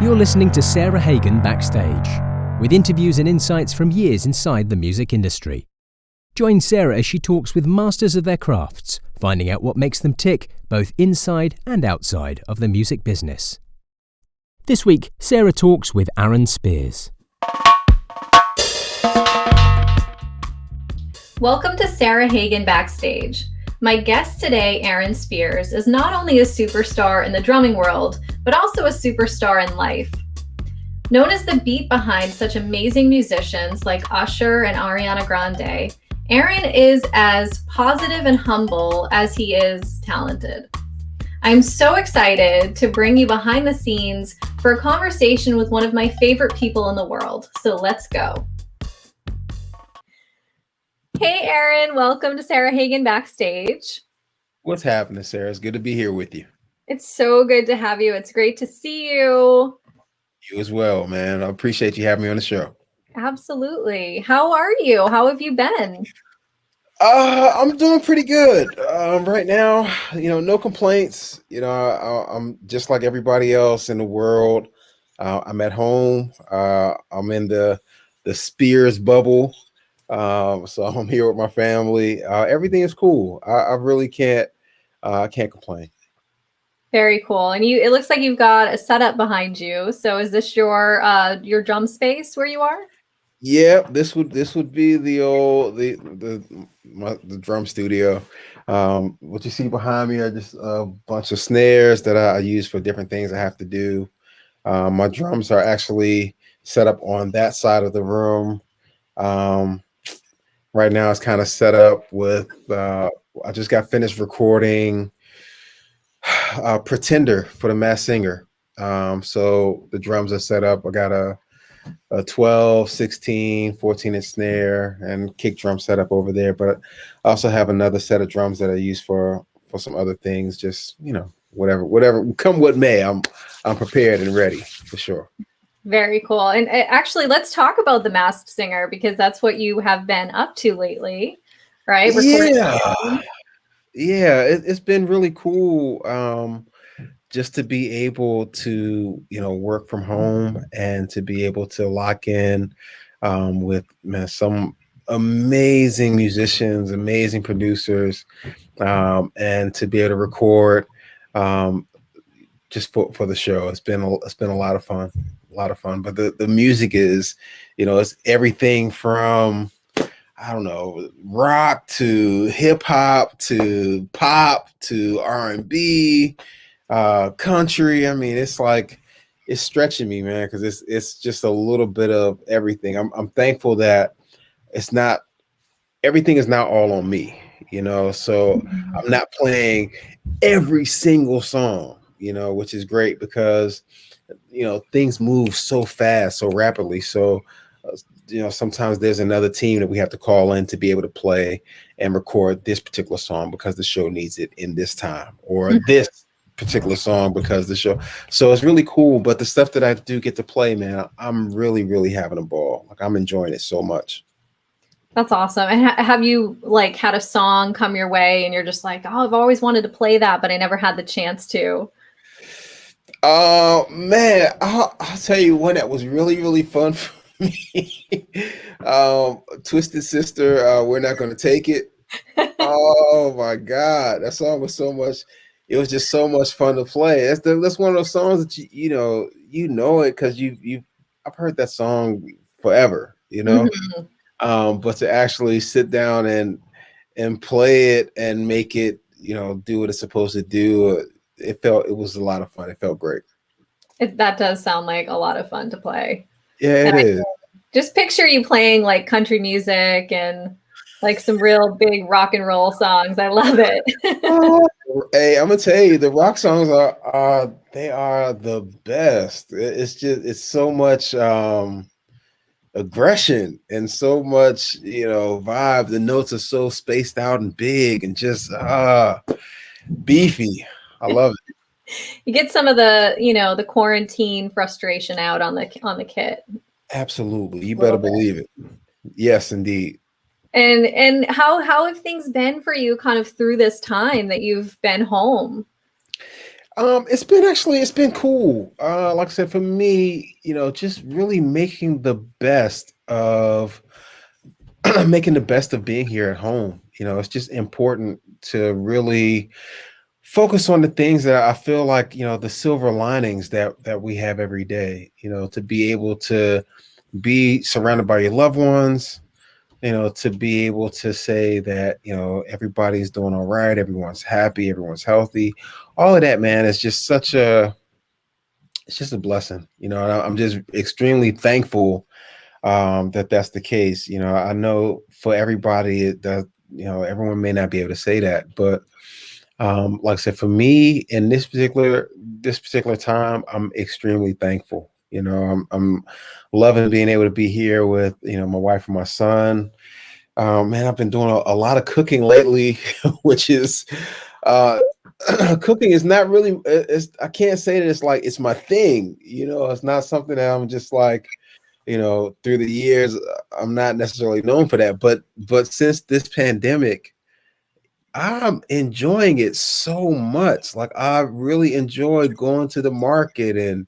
You're listening to Sarah Hagan Backstage, with interviews and insights from years inside the music industry. Join Sarah as she talks with masters of their crafts, finding out what makes them tick both inside and outside of the music business. This week, Sarah talks with Aaron Spears. Welcome to Sarah Hagan Backstage. My guest today, Aaron Spears, is not only a superstar in the drumming world, but also a superstar in life. Known as the beat behind such amazing musicians like Usher and Ariana Grande, Aaron is as positive and humble as he is talented. I'm so excited to bring you behind the scenes for a conversation with one of my favorite people in the world. So let's go. Hey, Aaron, welcome to Sarah Hagan Backstage. What's happening, Sarah? It's good to be here with you. It's so good to have you. It's great to see you. You as well, man. I appreciate you having me on the show. Absolutely. How are you? How have you been? I'm doing pretty good. Right now, no complaints. I'm just like everybody else in the world. I'm at home. I'm in the Spears bubble. So I'm here with my family. Everything is cool. I really can't complain. Very cool. And it looks like you've got a setup behind you. So is this your drum space where you are? Yeah, this would be the drum studio. What you see behind me are just a bunch of snares that I use for different things I have to do. My drums are actually set up on that side of the room. Right now it's kind of set up with I just got finished recording Pretender for the Masked Singer. So the drums are set up. I got a 12, 16, 14-inch snare and kick drum set up over there. But I also have another set of drums that I use for some other things. Just, whatever come what may, I'm prepared and ready for sure. Very cool. And actually, let's talk about the Masked Singer, because that's what you have been up to lately, right? Yeah, it's been really cool just to be able to, work from home and to be able to lock in with some amazing musicians, amazing producers, and to be able to record just for the show. It's been a lot of fun. But the music is, it's everything from, I don't know, rock to hip hop to pop to R&B, country. I mean, it's like, it's stretching me, man, because it's just a little bit of everything. I'm thankful that everything is not all on me, so I'm not playing every single song, which is great because things move so fast, so rapidly. So, sometimes there's another team that we have to call in to be able to play and record this particular song because the show needs it in this time, or this particular song because the show. So it's really cool. But the stuff that I do get to play, man, I'm really, really having a ball. Like, I'm enjoying it so much. That's awesome. And have you had a song come your way and you're just like, oh, I've always wanted to play that, but I never had the chance to? Man, I'll tell you one that was really, really fun for me. Twisted Sister, We're Not Gonna Take It. Oh my God, that song was so much. It was just so much fun to play. That's one of those songs that you know it because I've heard that song forever, Mm-hmm. But to actually sit down and play it and make it, do what it's supposed to do, it was a lot of fun. It felt great. That does sound like a lot of fun to play. Yeah, it is. Just picture you playing country music and some real big rock and roll songs. I love it. Hey, I'm gonna tell you, the rock songs are the best. It's so much aggression and so much, vibe. The notes are so spaced out and big and just beefy. I love it. You get some of the, the quarantine frustration out on the kit. Absolutely. You better believe it. Yes, indeed. And how have things been for you kind of through this time that you've been home? It's been cool. Like I said, for me, just really making the best of making the best of being here at home. It's just important to really focus on the things that I feel like, the silver linings that we have every day, to be able to be surrounded by your loved ones, to be able to say that, everybody's doing all right, everyone's happy, everyone's healthy. All of that, man, is just it's just a blessing, and I'm just extremely thankful that that's the case. I know for everybody that, everyone may not be able to say that, but like I said, for me in this particular time, I'm extremely thankful. I'm loving being able to be here with, my wife and my son. Man, I've been doing a lot of cooking lately, which is uh, cooking is not really. I can't say that it's my thing. It's not something that I'm just like, through the years, I'm not necessarily known for that. But since this pandemic, I'm enjoying it so much. Like I really enjoy going to the market and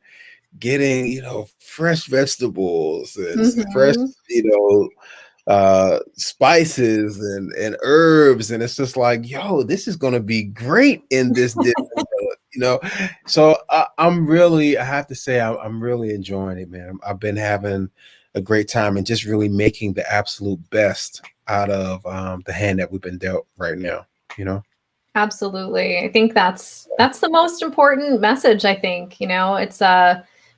getting, fresh vegetables and fresh, Mm-hmm. spices and herbs, and it's just like, yo, this is gonna be great in this dish, you know. So I have to say, I'm really enjoying it, man. I've been having a great time and just really making the absolute best out of the hand that we've been dealt right now, you know. Absolutely. I think that's the most important message, I think. It's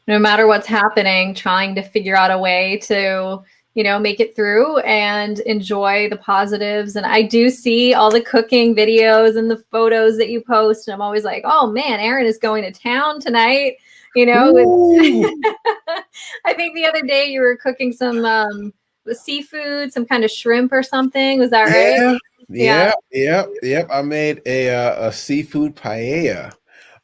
no matter what's happening, trying to figure out a way to, make it through and enjoy the positives. And I do see all the cooking videos and the photos that you post, and I'm always like, "Oh man, Erin is going to town tonight." With Ooh. I think the other day you were cooking some seafood, some kind of shrimp or something. Was that right? Yeah, Yeah. yep. I made a seafood paella,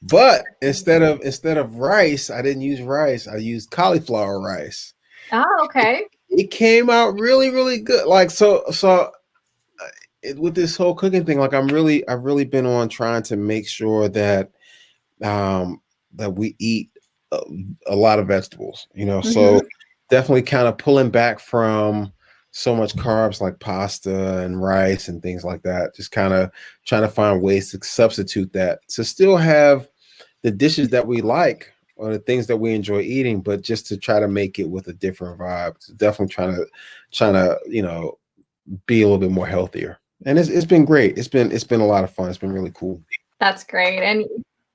but instead of rice, I didn't use rice. I used cauliflower rice. Oh, It, okay. it came out really, really good. Like with this whole cooking thing, like I've really been on trying to make sure that um that we eat a, a lot of vegetables, so Mm-hmm. definitely kind of pulling back from so much carbs like pasta and rice and things like that, just kind of trying to find ways to substitute that to still have the dishes that we like or the things that we enjoy eating, but just to try to make it with a different vibe. So definitely trying to be a little bit more healthier, and it's been great. It's been a lot of fun. It's been really cool. That's great. And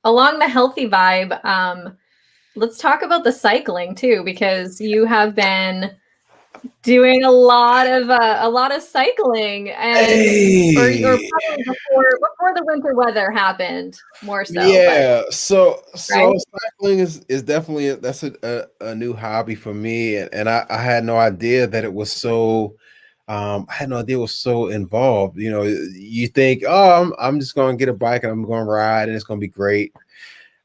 along the healthy vibe, let's talk about the cycling too, because you have been doing a lot of cycling, and or Hey. probably before the winter weather happened, more so. But Yeah, so right. cycling is definitely that's a new hobby for me, and I had no idea that it was so I had no idea it was so involved. You think, oh, I'm just going to get a bike and I'm going to ride and it's going to be great.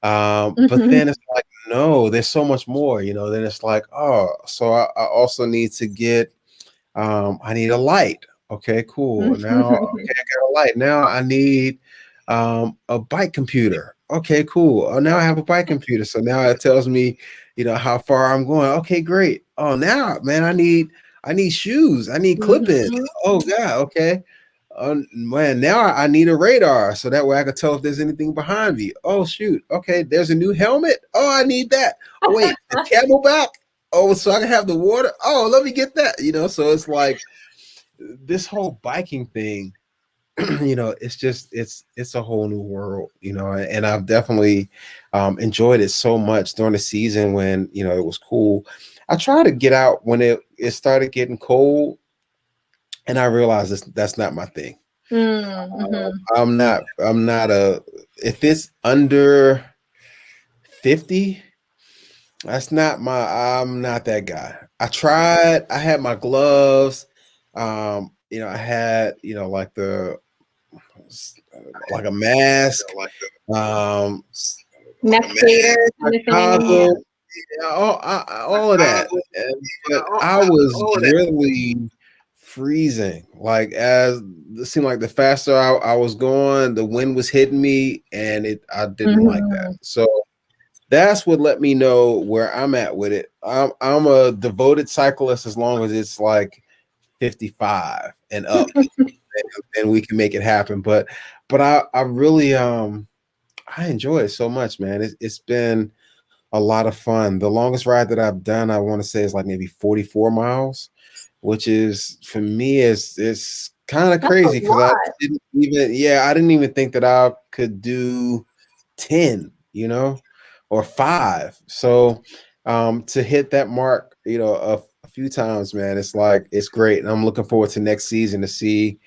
But Mhm. then it's like, no, there's so much more. Then it's like, oh, so I also need to get I need a light. Okay, cool. Now, okay, I got a light. Now I need a bike computer. Okay, cool. Oh, now I have a bike computer. So now it tells me, how far I'm going. Okay, great. Oh, now, man, I need shoes. I need clip-ins. Mhm. Oh God, okay. Man, now I need a radar so that way I can tell if there's anything behind me. Oh shoot. Okay, there's a new helmet. Oh, I need that. Oh wait, the camelback. Oh, so I can have the water. Oh, let me get that. So it's like this whole biking thing. It's a whole new world. And I've definitely enjoyed it so much during the season when it was cool. I try to get out when it started getting cold, and I realized that's not my thing. Mhm. I'm not a if it's under 50, I'm not that guy. I tried, I had my gloves, I had, like a mask, um, Neck gaiter kind of thing. goggles, all of that. But I was really freezing. Like as it seemed like the faster I was going, the wind was hitting me, and I didn't like that. So that's what let me know where I'm at with it. I'm a devoted cyclist as long as it's like 55 and up, and we can make it happen. But I really I enjoy it so much, man. It's been a lot of fun. The longest ride that I've done, I want to say, is like maybe 44 miles, which is for me is kind of crazy because I didn't even think that I could do 10, or 5. So to hit that mark, a few times, man, it's great. And I'm looking forward to next season to see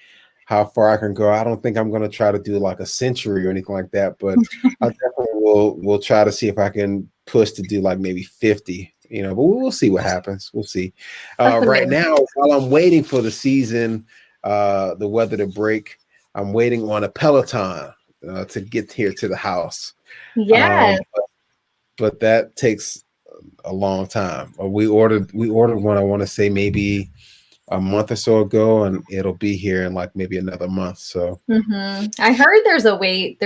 how far I can go. I don't think I'm going to try to do like a century or anything like that, but I definitely will try to see if I can push to do like maybe 50, but we'll see what happens. We'll see. Right now, while I'm waiting for the season, the weather to break, I'm waiting on a Peloton to get here to the house. Yes. But that takes a long time. We ordered one, I want to say maybe a month or so ago, and it'll be here in like maybe another month. So I heard there's a wait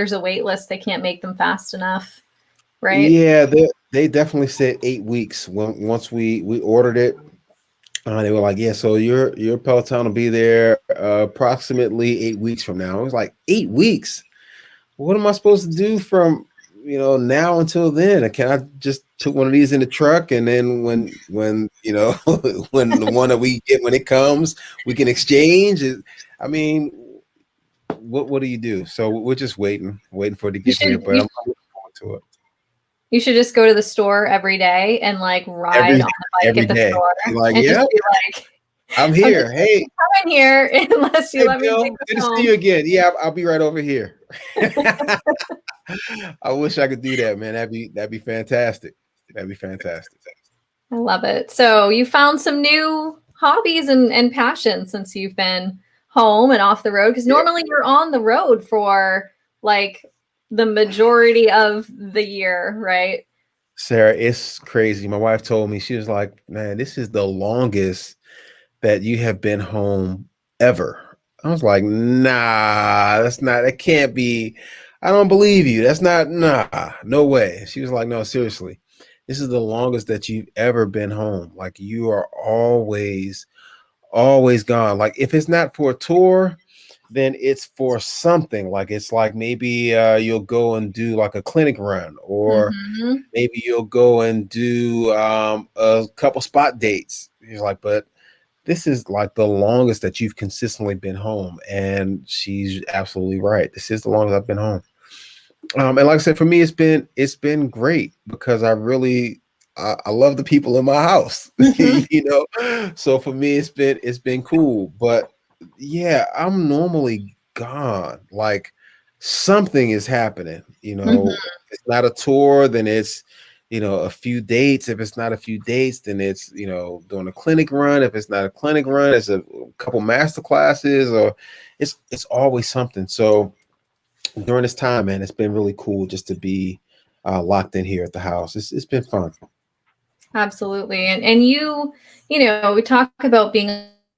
list. They can't make them fast enough, right? Yeah, they definitely said 8 weeks. Once we ordered it, they were like, yeah, so your Peloton will be there approximately 8 weeks from now. I was like, 8 weeks? What am I supposed to do from now until then? Can I just put one of these in the truck, and then when when the one that we get when it comes, we can exchange it? I mean, what do you do? So we're just waiting for it to get here, but I'm looking forward to it. You should just go to the store every day and like ride on the bike at the store. Like, yeah, I'm here. Hey, come in here unless you let Bill, me. Good to see you again. Yeah, I'll be right over here. I wish I could do that, man. That'd be fantastic. That'd be fantastic. I love it. So you found some new hobbies and passions since you've been home and off the road, because normally you're on the road for like the majority of the year, right? Sarah, it's crazy. My wife told me, she was like, man, this is the longest that you have been home ever. I was like, nah, that can't be. I don't believe you. That's not, no way. She was like, no, seriously. This is the longest that you've ever been home. Like, you are always gone. Like, if it's not for a tour, then it's for something. Like, it's like maybe you'll go and do like a clinic run, or maybe you'll go and do a couple spot dates. You're like, but this is like the longest that you've consistently been home. And she's absolutely right. This is the longest I've been home. And like I said, for me, it's been great because I really I love the people in my house, So for me, it's been cool. But yeah, I'm normally gone. Like, something is happening. It's not a tour, then it's a few dates. If it's not a few dates, then it's doing a clinic run. If it's not a clinic run, it's a couple master classes, or it's always something. So during this time, man, it's been really cool just to be locked in here at the house. It's been fun. Absolutely. And we talk about being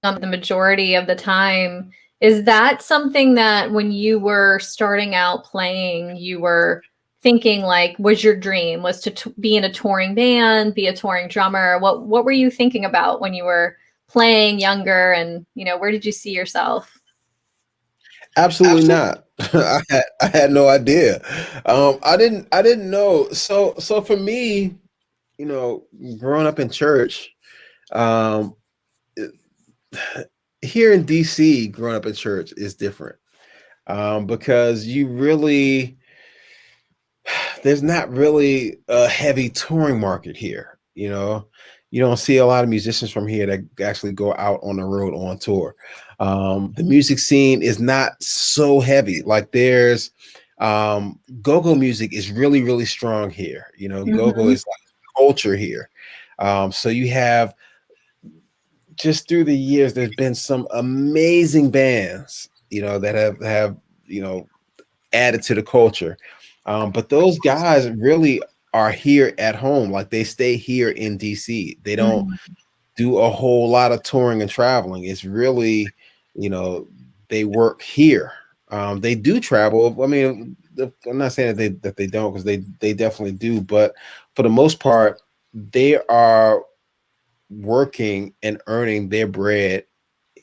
on the majority of the time. Is that something that when you were starting out playing, you were thinking like, was your dream was to be in a touring band, be a touring drummer? What were you thinking about when you were playing younger, and where did you see yourself? Absolutely not. I had no idea. I didn't know. So for me, growing up in church, here in DC, growing up in church is different because there's not really a heavy touring market here. You don't see a lot of musicians from here that actually go out on the road on tour. The music scene is not so heavy. Like, there's go-go music is really, really strong here. Go-go is like culture here. So you have, just through the years, there's been some amazing bands, that have added to the culture. But those guys really are here at home. Like, they stay here in DC. They don't do a whole lot of touring and traveling. It's really, you know, they work here. They do travel. I mean, I'm not saying that they don't, because they definitely do, but for the most part, they are working and earning their bread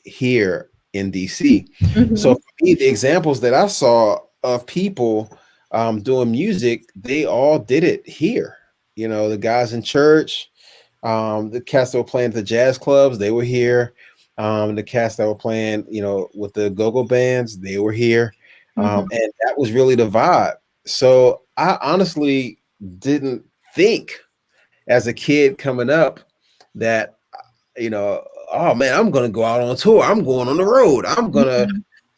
here in DC. So for me, the examples that I saw of people doing music, they all did it here. You know, the guys in church, the cats that were playing at the jazz clubs, they were here. The cats that were playing, you know, with the go-go bands, they were here. And that was really the vibe. So I honestly didn't think as a kid coming up that, you know, oh man, I'm gonna go out on tour. I'm going on the road. I'm gonna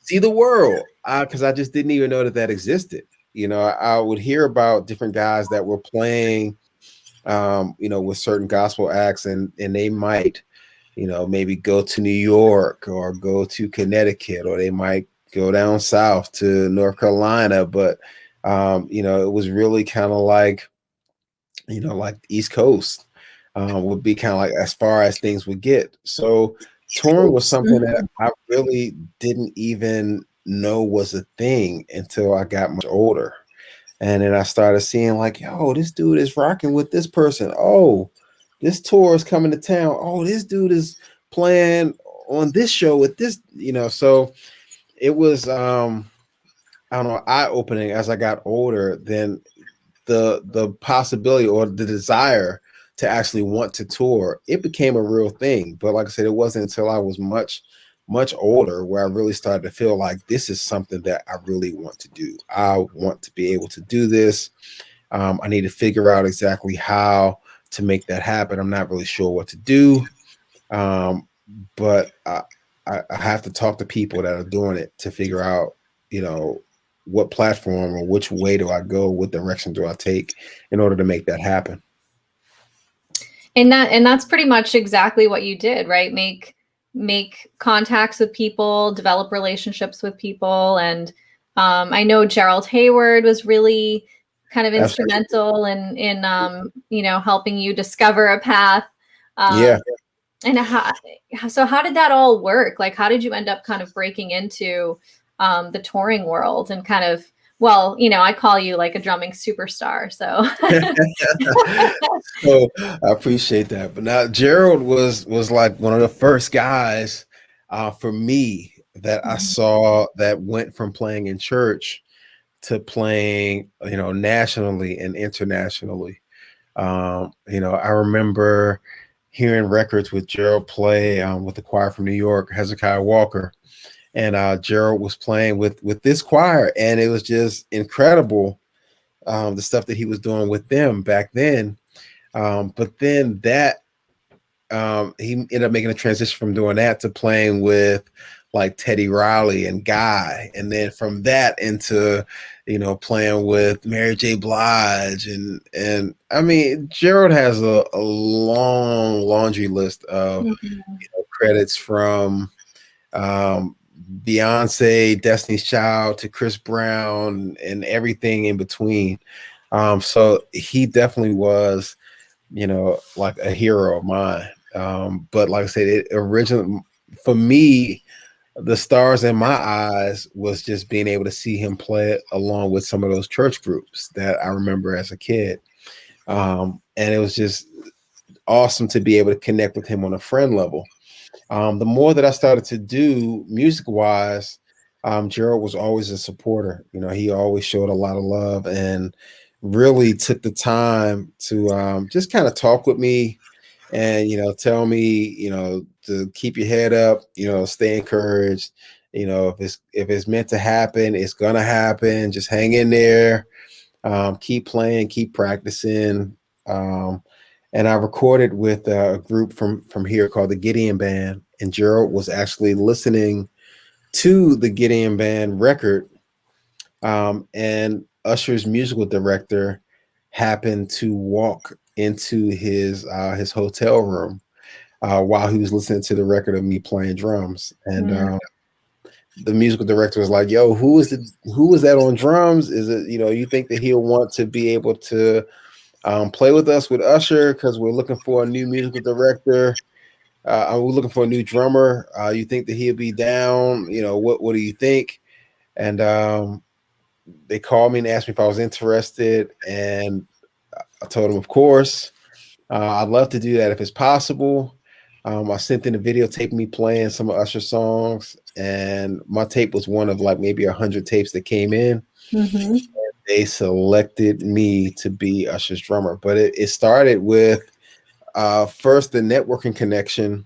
see the world. Because I just didn't even know that existed. You know, I would hear about different guys that were playing, you know, with certain gospel acts, and they might, you know, maybe go to New York or go to Connecticut, or they might go down south to North Carolina. But you know, it was really kind of like, you know, like East Coast would be kind of like as far as things would get. So touring was something that I really didn't even know was a thing until I got much older. And then I started seeing like, yo, this dude is rocking with this person. Oh, this tour is coming to town. Oh, this dude is playing on this show with this, you know. So it was I don't know, eye-opening as I got older. Then the possibility or the desire to actually want to tour, it became a real thing. But like I said, it wasn't until I was much older where I really started to feel like this is something that I really want to do. I want to be able to do this. I need to figure out exactly how to make that happen. I'm not really sure what to do, but I have to talk to people that are doing it to figure out, you know, what platform or which way do I go, what direction do I take in order to make that happen. And that's pretty much exactly what you did, right? Make contacts with people, develop relationships with people. And I know Gerald Hayward was really kind of instrumental in you know, helping you discover a path. Yeah. And so how did that all work? Like, how did you end up kind of breaking into the touring world and kind of, well, you know, I call you like a drumming superstar. So, so I appreciate that. But now Gerald was like one of the first guys for me that I saw that went from playing in church to playing, you know, nationally and internationally. You know, I remember hearing records with Gerald play with the choir from New York, Hezekiah Walker. And Gerald was playing with this choir, and it was just incredible, the stuff that he was doing with them back then. But then that he ended up making a transition from doing that to playing with like Teddy Riley and Guy, and then from that into, you know, playing with Mary J. Blige, and I mean, Gerald has a long laundry list of you know, credits from Beyonce, Destiny's Child, to Chris Brown, and everything in between. So he definitely was, you know, like a hero of mine. But like I said, it originally for me, the stars in my eyes was just being able to see him play along with some of those church groups that I remember as a kid. And it was just awesome to be able to connect with him on a friend level. The more that I started to do music wise, Gerald was always a supporter. You know, he always showed a lot of love and really took the time to just kind of talk with me and, you know, tell me, you know, to keep your head up, you know, stay encouraged. You know, if it's meant to happen, it's gonna happen. Just hang in there, keep playing, keep practicing. And I recorded with a group from here called the Gideon Band, and Gerald was actually listening to the Gideon Band record, and Usher's musical director happened to walk into his hotel room while he was listening to the record of me playing drums, and the musical director was like, "Yo, who was that on drums? Is it, you know, you think that he'll want to be able to play with us with Usher, because we're looking for a new musical director?" we're looking for a new drummer. You think that he'll be down? What do you think? And they called me and asked me if I was interested, and I told them, of course. I'd love to do that if it's possible. I sent in a videotape of me playing some of Usher songs, and my tape was one of like maybe 100 tapes that came in. Mm-hmm. They selected me to be Usher's drummer, but it started with first the networking connection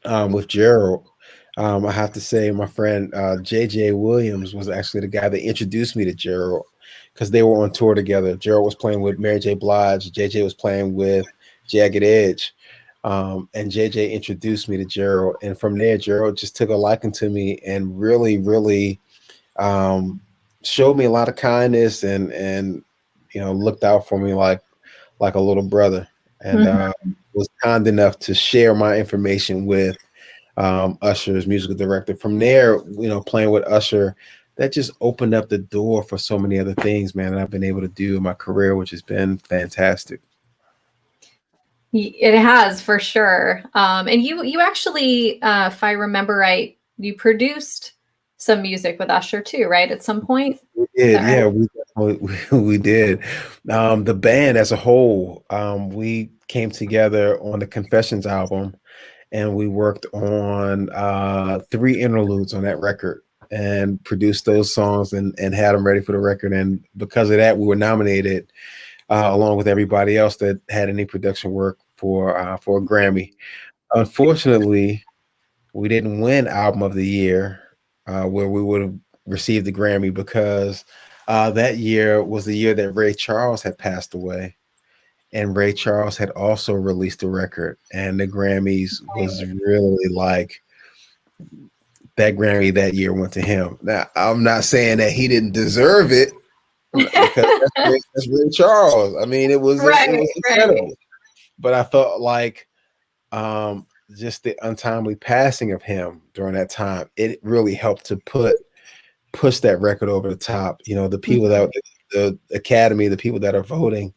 with Gerald. I have to say, my friend JJ Williams was actually the guy that introduced me to Gerald because they were on tour together. Gerald was playing with Mary J. Blige, JJ was playing with Jagged Edge. And JJ introduced me to Gerald. And from there, Gerald just took a liking to me and really, really showed me a lot of kindness and looked out for me like a little brother, and was kind enough to share my information with Usher's musical director. From there, playing with Usher, that just opened up the door for so many other things, man, that I've been able to do in my career, which has been fantastic. It has, for sure. And you actually, if I remember right, you produced some music with Usher too, right? At some point. We did, Right? yeah, we did. The band as a whole, we came together on the Confessions album, and we worked on 3 interludes on that record and produced those songs and had them ready for the record. And because of that, we were nominated along with everybody else that had any production work for a Grammy. Unfortunately, we didn't win Album of the Year, where we would have received the Grammy, because that year was the year that Ray Charles had passed away. And Ray Charles had also released a record, and the Grammys was really like, that Grammy that year went to him. Now, I'm not saying that he didn't deserve it, because that's Ray Charles. I mean, it was incredible. Right. But I felt like just the untimely passing of him during that time, it really helped to push that record over the top. The people that the Academy, the people that are voting,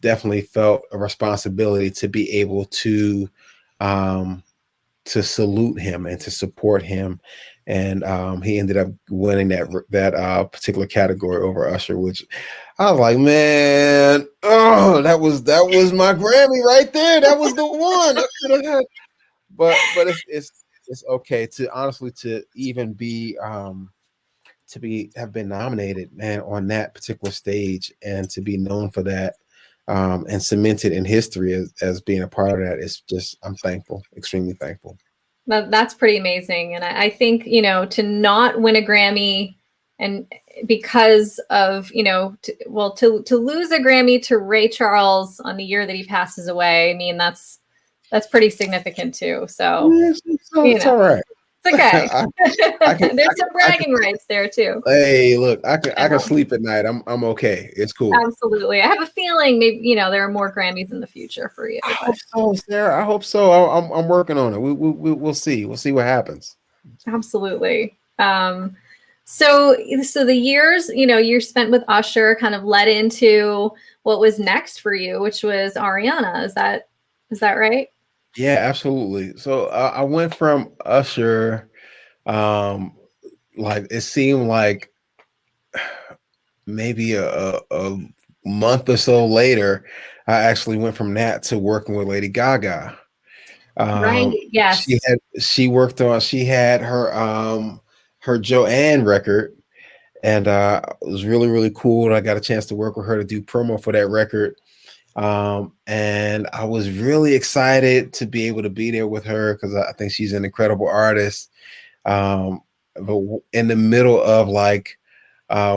definitely felt a responsibility to be able to salute him and to support him. And he ended up winning that particular category over Usher, which I was like, man, that was my Grammy right there. That was the one. But it's okay to honestly to even be have been nominated, man, on that particular stage, and to be known for that, and cemented in history as being a part of that. It's just, I'm thankful, extremely thankful. That's pretty amazing. And I think, to not win a Grammy, and because of, to lose a Grammy to Ray Charles on the year that he passes away, I mean, that's pretty significant too. So, it's all right. It's okay. There's some bragging rights there too. Hey, look, I can sleep at night. I'm okay. It's cool. Absolutely. I have a feeling maybe there are more Grammys in the future for you. I hope so, Sarah. I hope so. I'm working on it. We'll see. We'll see what happens. Absolutely. So the years you spent with Usher kind of led into what was next for you, which was Ariana. Is that right? Yeah, absolutely. So I went from Usher, like it seemed like maybe a month or so later, I actually went from that to working with Lady Gaga. Right. Yes. She had her Joanne record, and it was really, really cool. I got a chance to work with her to do promo for that record. And I was really excited to be able to be there with her, because I think she's an incredible artist. But in the middle of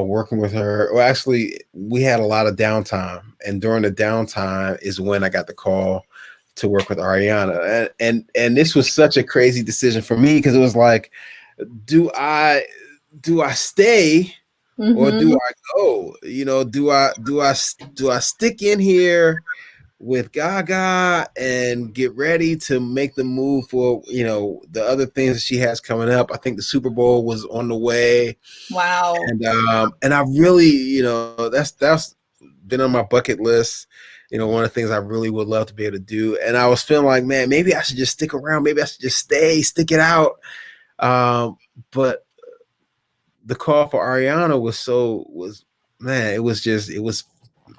working with her, well, actually, we had a lot of downtime, and during the downtime is when I got the call to work with Ariana. And this was such a crazy decision for me, because it was like, do I stay? Mm-hmm. Or do I go? Do I stick in here with Gaga and get ready to make the move for the other things that she has coming up? I think the Super Bowl was on the way. Wow. And I really, that's been on my bucket list. one of the things I really would love to be able to do. And I was feeling like, man, maybe I should just stick around. Maybe I should just stick it out. But the call for Ariana man,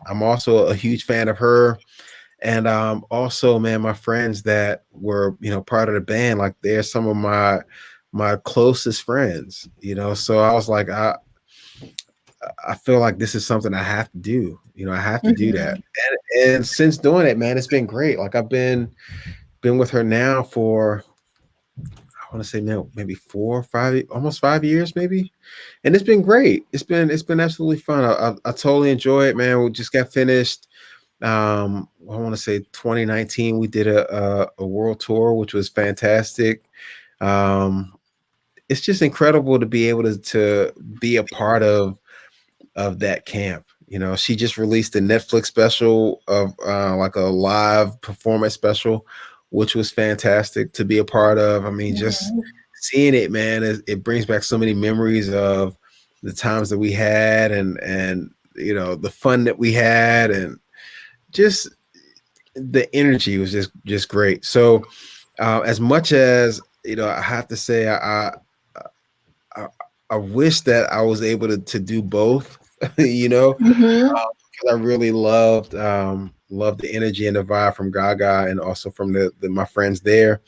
I'm also a huge fan of her. And also, man, my friends that were, part of the band, like they're some of my closest friends, So I was like, I feel like this is something I have to do. I have to do that. And since doing it, man, it's been great. Like I've been with her now for, I want to say maybe 4 or 5, almost 5 years, maybe. And it's been great. It's been absolutely fun. I totally enjoy it, man. We just got finished. I want to say 2019, we did a world tour, which was fantastic. It's just incredible to be able to be a part of that camp. She just released a Netflix special of like a live performance special, which was fantastic to be a part of. I mean, just seeing it, man, it brings back so many memories of the times that we had and the fun that we had, and just the energy was just great. So as much as, I have to say, I wish that I was able to do both, because I really loved the energy and the vibe from Gaga and also from my friends there.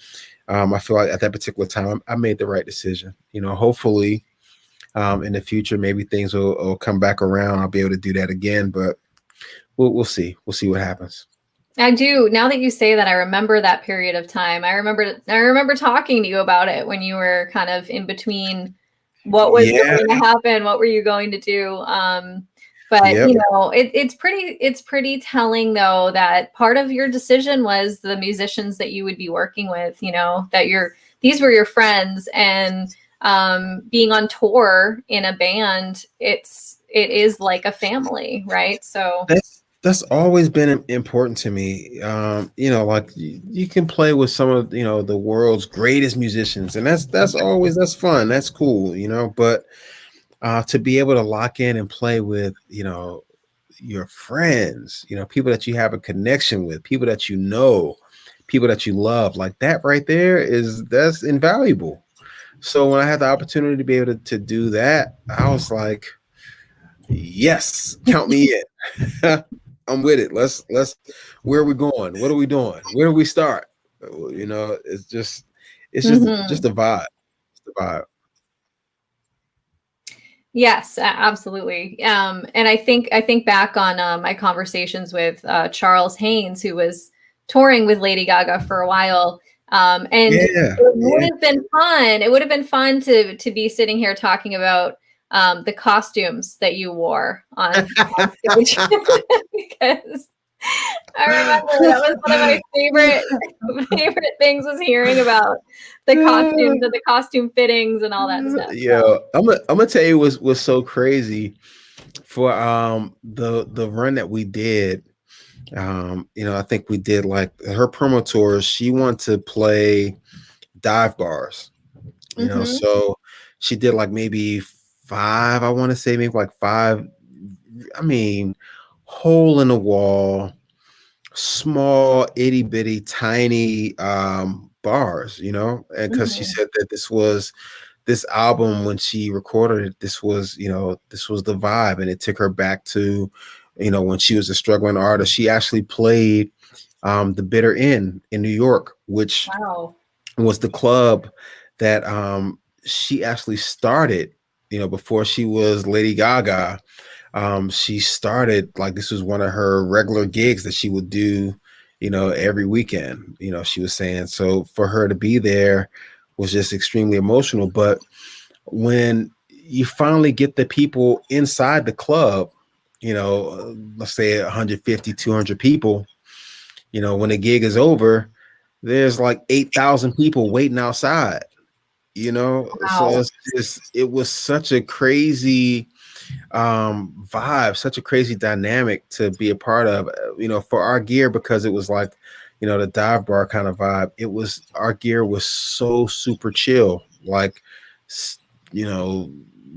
I feel like at that particular time, I made the right decision. Hopefully in the future, maybe things will come back around. I'll be able to do that again, but we'll see. We'll see what happens. I do. Now that you say that, I remember that period of time. I remember talking to you about it when you were kind of in between what was going to happen, what were you going to do. But it's pretty telling though that part of your decision was the musicians that you would be working with, that these were your friends, and being on tour in a band, it is like a family, right? So that's always been important to me. Like you can play with some of, the world's greatest musicians, and that's fun. That's cool, but to be able to lock in and play with, your friends, people that you have a connection with, people that people that you love, like that right there that's invaluable. So when I had the opportunity to be able to do that, I was like, yes, count me in. I'm with it. Let's where are we going? What are we doing? Where do we start? It's just a vibe. It's the vibe. Yes, absolutely. And I think back on my conversations with Charles Haynes, who was touring with Lady Gaga for a while. It would have been fun. It would have been fun to be sitting here talking about the costumes that you wore on stage. Because I remember that was one of my favorite things, was hearing about the costumes and the costume fittings and all that stuff. Yeah, so. I'm gonna tell you what's so crazy for the run that we did. I think we did like her promo tours. She wanted to play dive bars, so she did like maybe 5. I want to say maybe like 5. I mean, hole in the wall, small, itty bitty, tiny bars, and because she said that this album, when she recorded it, this was the vibe, and it took her back to, when she was a struggling artist. She actually played the Bitter End in New York, which was the club that she actually started, before she was Lady Gaga. She started, like, this was one of her regular gigs that she would do, every weekend. She was saying, so for her to be there was just extremely emotional. But when you finally get the people inside the club, let's say 150, 200 people, when the gig is over, there's like 8,000 people waiting outside, So it was such a crazy vibe, such a crazy dynamic to be a part of, for our gear, because it was like, the dive bar kind of vibe. Our gear was so super chill, like,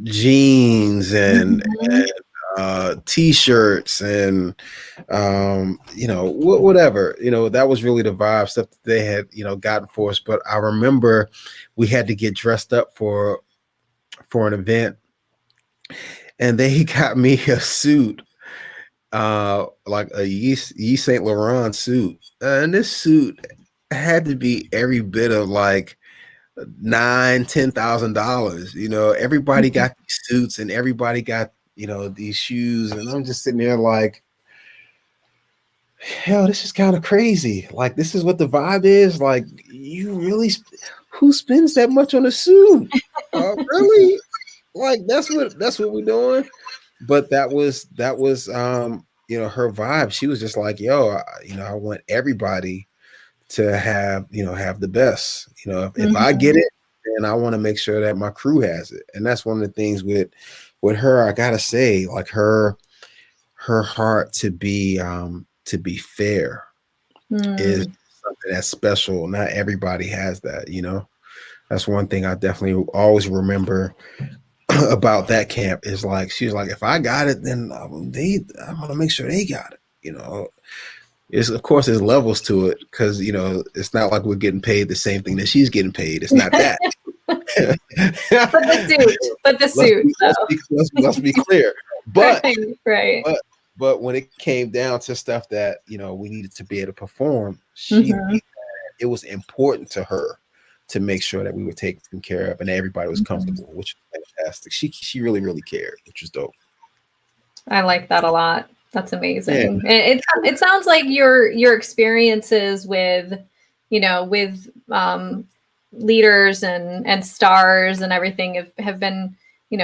jeans and t-shirts and whatever, that was really the vibe, stuff that they had gotten for us. But I remember we had to get dressed up for an event, and they got me a suit, like a Yves Saint Laurent suit, and this suit had to be every bit of like $10,000. Everybody got these suits and everybody got these shoes, and I'm just sitting there like, hell, this is kind of crazy. Like, this is what the vibe is. Like, you really, who spends that much on a suit? Really? Like, that's what we're doing. But that was her vibe. She was just like, yo, I want everybody to have the best. If I get it, then I want to make sure that my crew has it. And that's one of the things with her, I gotta say, like her heart to be fair is something that's special. Not everybody has that. That's one thing I definitely always remember about that camp, is like, she was like, if I got it, then I want to make sure they got it. Of course there's levels to it, because it's not like we're getting paid the same thing that she's getting paid. It's not that. but the suit. Let's be clear. But right. But when it came down to stuff that we needed to be able to perform, it was important to her to make sure that we were taken care of and everybody was comfortable, which was fantastic. She really, really cared, which was dope. I like that a lot. That's amazing. Yeah. It sounds like your experiences with leaders and stars and everything have been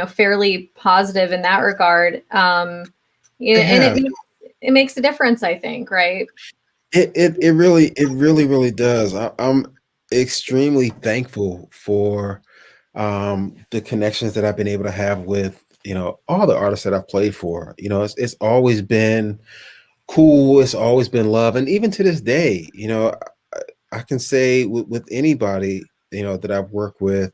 fairly positive in that regard. And it makes a difference, I think, right? It really does. I'm extremely thankful for the connections that I've been able to have with all the artists that I've played for. It's always been cool. It's always been love, and even to this day, I can say with anybody that I've worked with,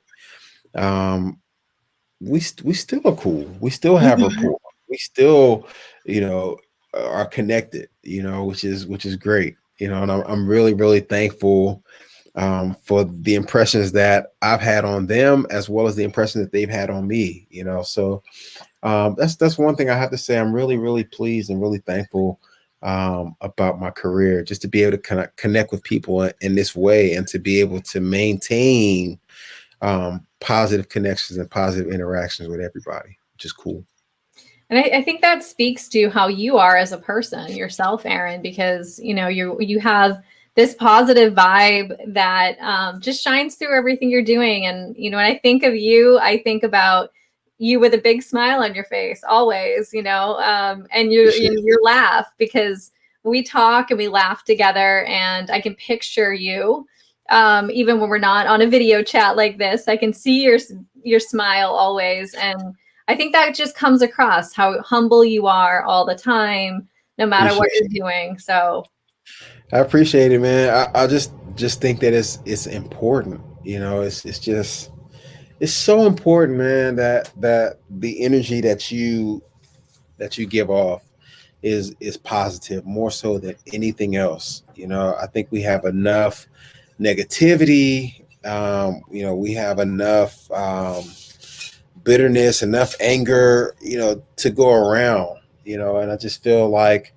we still are cool. We still have rapport. We still are connected. Which is great. And I'm really, really thankful for the impressions that I've had on them, as well as the impression that they've had on me. So that's one thing I have to say. I'm really, really pleased and really thankful about my career, just to be able to connect with people in this way, and to be able to maintain positive connections and positive interactions with everybody, which is cool. And I think that speaks to how you are as a person yourself, Aaron, because you have this positive vibe that just shines through everything you're doing. And when I think of you, I think about you with a big smile on your face always, and your laugh, because we talk and we laugh together, and I can picture you. Even when we're not on a video chat like this, I can see your smile always. And I think that just comes across how humble you are all the time, no matter what you're doing. So I appreciate it, man. I just think that it's important. It's so important, man, that the energy that you give off is positive, more so than anything else. I think we have enough negativity. We have enough bitterness, enough anger, to go around, and I just feel like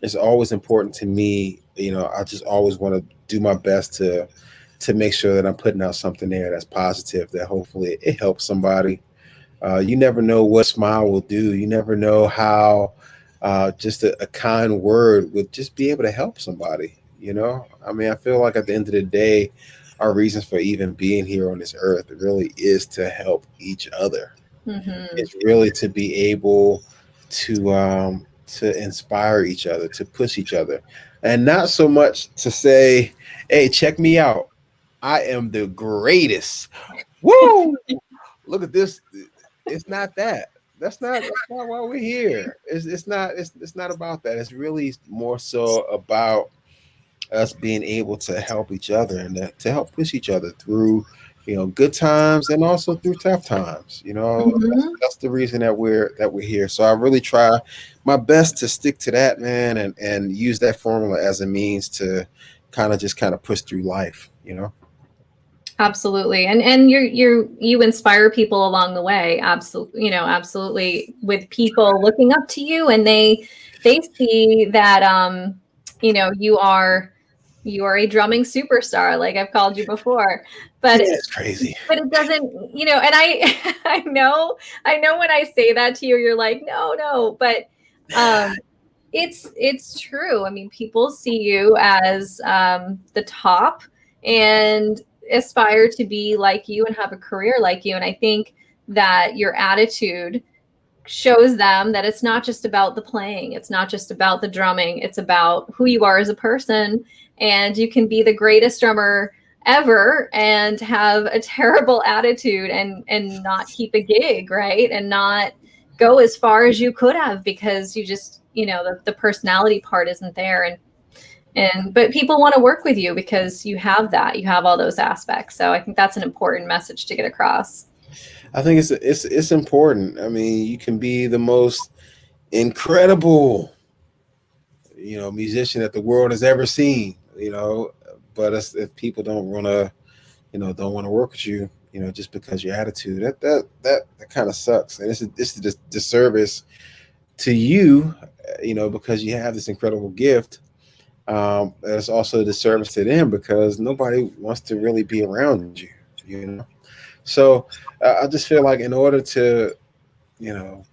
it's always important to me. I just always want to do my best to make sure that I'm putting out something there that's positive, that hopefully it helps somebody. You never know what smile will do. You never know how just a kind word would just be able to help somebody. I feel like at the end of the day, our reasons for even being here on this earth really is to help each other. It's really to be able to inspire each other, to push each other, and not so much to say, hey, check me out, I am the greatest. Woo! Look at this. It's not that. That's not why we're here. It's not about that. It's really more so about us being able to help each other, and to help push each other through good times and also through tough times. Hmm. That's the reason that we're here. So I really try my best to stick to that, man, and use that formula as a means to kind of push through life. Absolutely. And you inspire people along the way. Absolutely. Absolutely, with people looking up to you, and they see that you are a drumming superstar, like I've called you before. But Yeah, it's crazy. but it doesn't, and I I know when I say that to you, you're like, no, but it's true. I mean, people see you as the top and aspire to be like you and have a career like you. And I think that your attitude shows them that it's not just about the playing, it's not just about the drumming, it's about who you are as a person. And you can be the greatest drummer ever and have a terrible attitude and not keep a gig, right? And not go as far as you could have because you just, the personality part isn't there. But people want to work with you because you have all those aspects. So I think that's an important message to get across. I think it's important. I mean, you can be the most incredible, musician that the world has ever seen, but if people don't want to work with you, just because your attitude, that kind of sucks, and it's a disservice to you, because you have this incredible gift. It's also a disservice to them because nobody wants to really be around you. So I just feel like in order to, you know,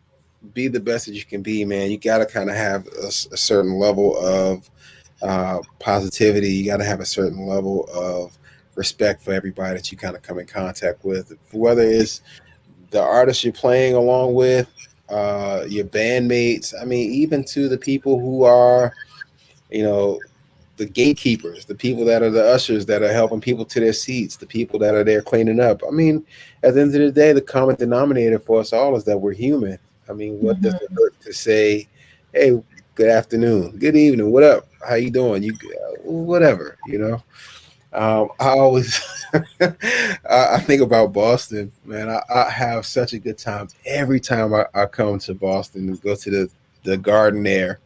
be the best that you can be, man, you got to kind of have a certain level of positivity. You got to have a certain level of respect for everybody that you kind of come in contact with, whether it's the artist you're playing along with, your bandmates. I mean, even to the people who are, you know, the gatekeepers, the people that are the ushers that are helping people to their seats, the people that are there cleaning up. I mean, at the end of the day, the common denominator for us all is that we're human. I mean, what does it Mhm. hurt to say, "Hey, good afternoon, good evening, what up? How you doing? Whatever. I always I think about Boston, man. I have such a good time every time I come to Boston and go to the garden there.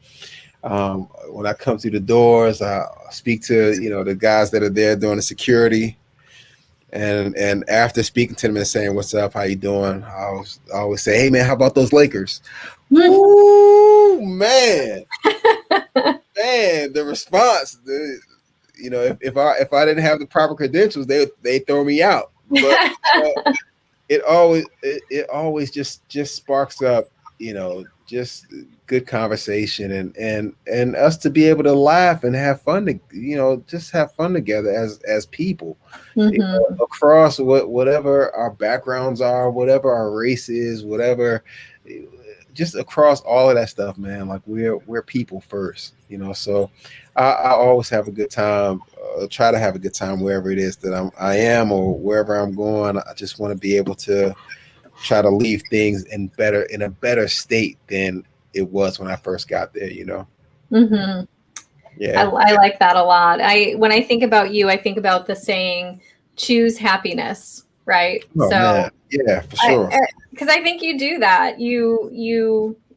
When I come through the doors, I speak to the guys that are there doing the security, and after speaking to them and saying what's up, how you doing, I always say, hey man, how about those Lakers? Woo, man, the response, if I didn't have the proper credentials, they throw me out. But it always just sparks up, just good conversation and us to be able to laugh and have fun just have fun together as people, Mhm. across whatever our backgrounds are, whatever our race is, whatever, just across all of that stuff, man. Like we're people first. So I always have a good time. Try to have a good time wherever it is that I am or wherever I'm going. I just want to be able to try to leave things in a better state than it was when I first got there. Mhm. I, Yeah. I like that a lot. When I think about you, I think about the saying, choose happiness, right? Oh So man. Yeah, for I, sure. because I think you do that.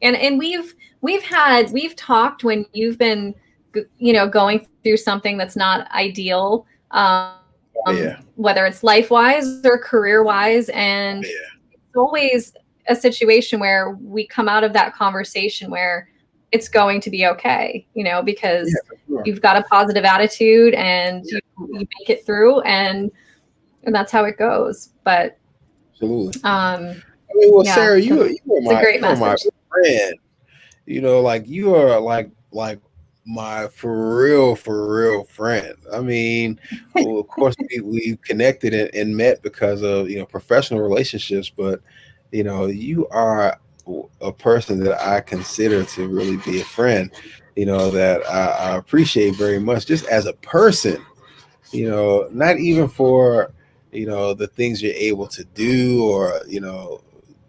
And we've talked when you've been, going through something that's not ideal, Oh, yeah. whether it's life wise or career wise. And Yeah. it's always a situation where we come out of that conversation where it's going to be okay, Yeah, because for sure. you've got a positive attitude and Yeah, you make it through, and that's how it goes. But absolutely. um I mean, well, yeah, Sarah, so you are it's a my great you are my message. friend. Like you are like my for real friend. I mean, well, of course we connected and met because of professional relationships, but you are a person that I consider to really be a friend. That I appreciate very much, just as a person. Not even for the things you're able to do or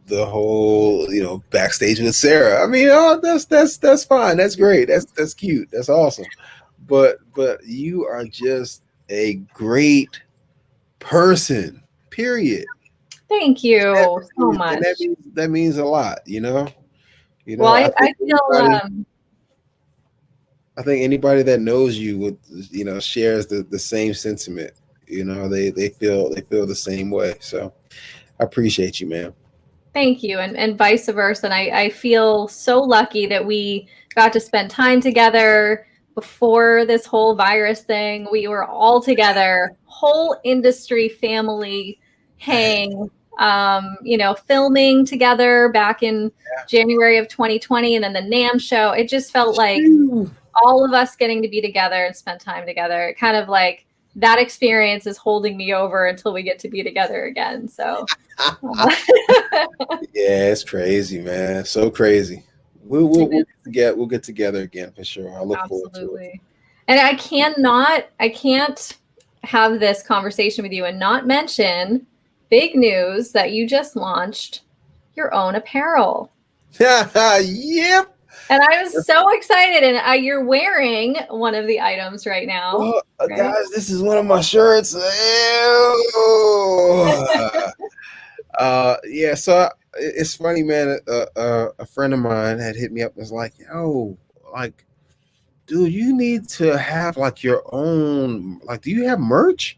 the whole backstage with Sarah. I mean, oh, that's fine. That's great. That's cute. That's awesome. But you are just a great person. period. Thank you so And much. that means a lot, Well, I I think feel I think anybody that knows you would, shares the same sentiment. They feel the same way. So I appreciate you, man. thank you, and vice versa. And I feel so lucky that we got to spend time together before this whole virus thing. We were all together, whole industry family hang, filming together back in January of 2020, and then the NAMM show. It just felt like all of us getting to be together and spend time together. It kind of like that experience is holding me over until we get to be together again. So. Yeah, it's crazy, man. So crazy. We'll get together again for sure. I look forward to it. And I can't have this conversation with you and not mention big news that you just launched your own apparel. Yep. And I was so excited. And you're wearing one of the items right now. Well, right? Guys, this is one of my shirts. Yeah, so it's funny, man. A friend of mine had hit me up and was like, "Yo, like, dude, you need to have like your own. Like, do you have merch?"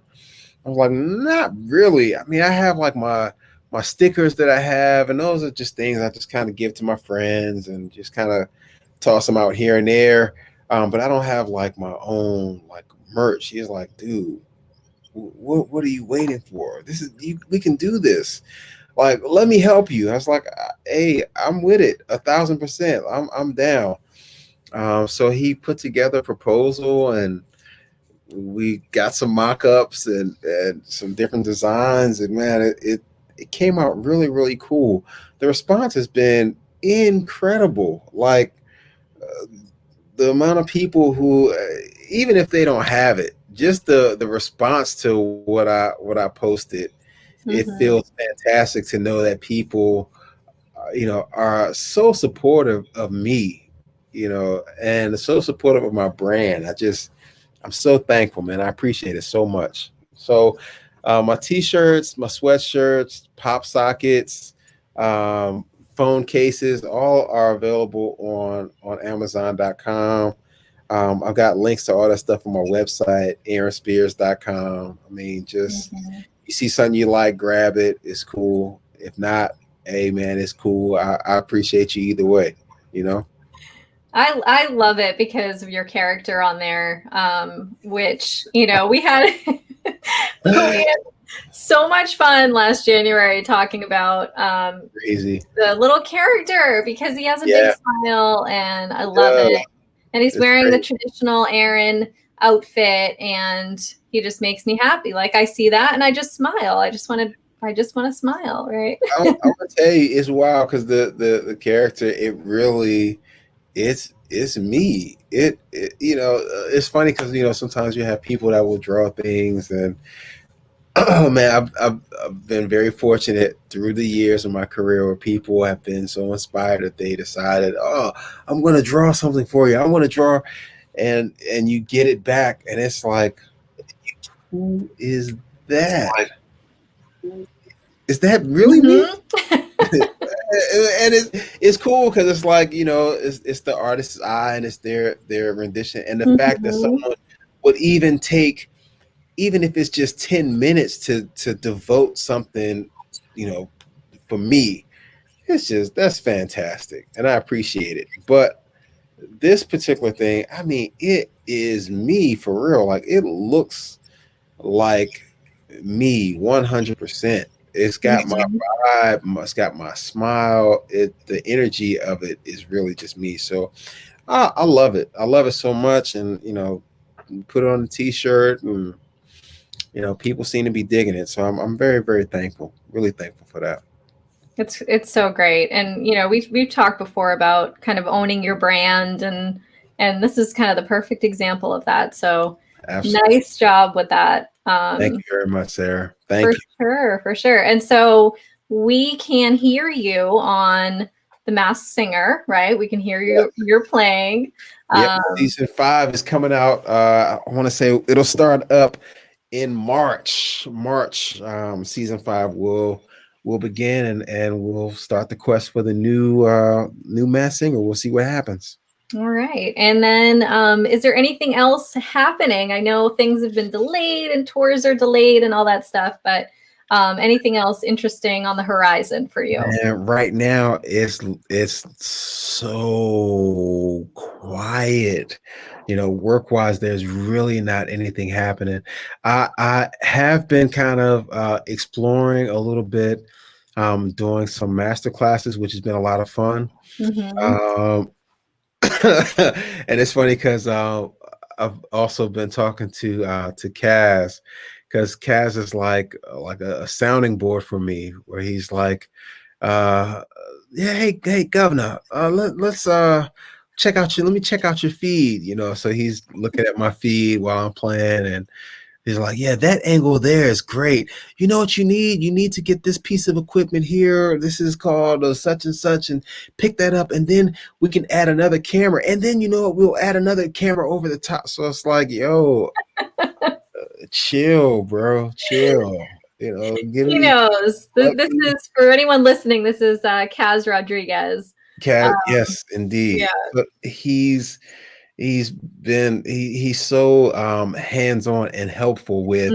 I was like, "Not really. I mean, I have like my stickers that I have, and those are just things I just kind of give to my friends and just kind of toss them out here and there. But I don't have like my own like merch." He's like, "Dude, what are you waiting for? We can do this. Like, let me help you." I was like, "Hey, I'm with it 1,000%. I'm down." So he put together a proposal, and we got some mock-ups and some different designs, and man, it came out really, really cool. The response has been incredible. Like, the amount of people who, even if they don't have it, just the response to what I posted, it feels fantastic to know that people, are so supportive of me, and so supportive of my brand. I'm so thankful, man. I appreciate it so much. So, my t-shirts, my sweatshirts, pop sockets, phone cases, all are available on Amazon.com. I've got links to all that stuff on my website, aaronspears.com. I mean, just you see something you like, grab it. It's cool. If not, hey man, it's cool. I appreciate you either way, I love it because of your character on there, which, we had so much fun last January talking about crazy the little character because he has a big smile and I love it. And he's wearing the traditional Aaron outfit and he just makes me happy. Like I see that and I just smile. I just want to smile, right? I'm gonna tell you, it's wild because the character, it really, it's me. It's funny because sometimes you have people that will draw things, and oh man, I've been very fortunate through the years of my career where people have been so inspired that they decided, oh, I'm going to draw something for you. I want to draw, and you get it back, and it's like, who is that? Is that really me? And it's cool because it's like, it's the artist's eye and it's their rendition, and the fact that someone would even take, even if it's just 10 minutes to devote something, for me, that's fantastic. And I appreciate it. But this particular thing, I mean, it is me for real. Like, it looks like me 100%. It's got my vibe. It's got my smile. The energy of it is really just me. So I love it. I love it so much. And, put it on a t-shirt and, people seem to be digging it. So I'm very, very thankful. Really thankful for that. It's so great. And, we've talked before about kind of owning your brand and this is kind of the perfect example of that. So absolutely. Nice job with that. Thank you very much, Sarah. Thank you. For sure. And so we can hear you on The Masked Singer, right? We can hear you. You're playing. Yeah, season 5 is coming out. I want to say it'll start up in March, season 5 will begin, and we'll start the quest for the new Masked Singer. We'll see what happens. All right. And then is there anything else happening? I know things have been delayed and tours are delayed and all that stuff, but anything else interesting on the horizon for you? And right now it's so quiet. Work wise, there's really not anything happening. I have been kind of exploring a little bit, doing some master classes, which has been a lot of fun. Mm-hmm. Um, and it's funny because I've also been talking to Kaz, because Kaz is like a sounding board for me, where he's like, uh, yeah, hey governor, let's let me check out your feed, so he's looking at my feed while I'm playing, and he's like, yeah, that angle there is great. You know what you need? You need to get this piece of equipment here. This is called such and such, and pick that up. And then we can add another camera. And then, we'll add another camera over the top. So it's like, yo, chill, bro. Chill. Give He me. knows. This is, for anyone listening, this is Kaz Rodriguez. Yes, indeed. Yeah. But he's so hands-on and helpful with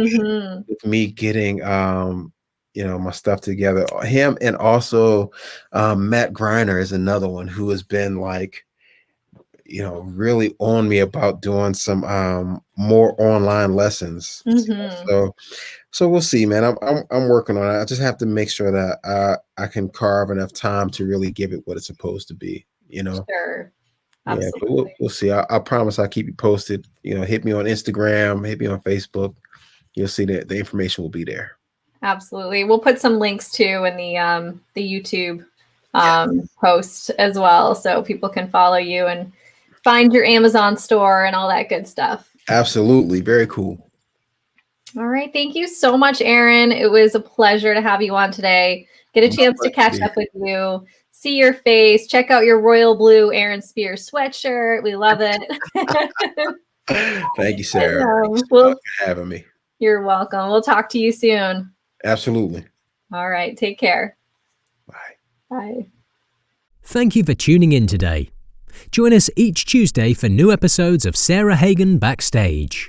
me getting my stuff together. Him, and also Matt Griner is another one who has been like, really on me about doing some more online lessons. So we'll see, man. I'm working on it. I just have to make sure that I can carve enough time to really give it what it's supposed to be. Sure. Yeah, but we'll see. I promise I'll keep you posted. Hit me on Instagram, hit me on Facebook. You'll see that the information will be there. Absolutely. We'll put some links too in the YouTube post as well, so people can follow you and find your Amazon store and all that good stuff. Absolutely. Very cool. All right. Thank you so much, Aaron. It was a pleasure to have you on today. Get a chance to catch up with you, see your face, check out your royal blue Aaron Spears sweatshirt. We love it. Thank you, Sarah. Thanks for having me. You're welcome. We'll talk to you soon. Absolutely. All right. Take care. Bye. Bye. Thank you for tuning in today. Join us each Tuesday for new episodes of Sarah Hagan Backstage.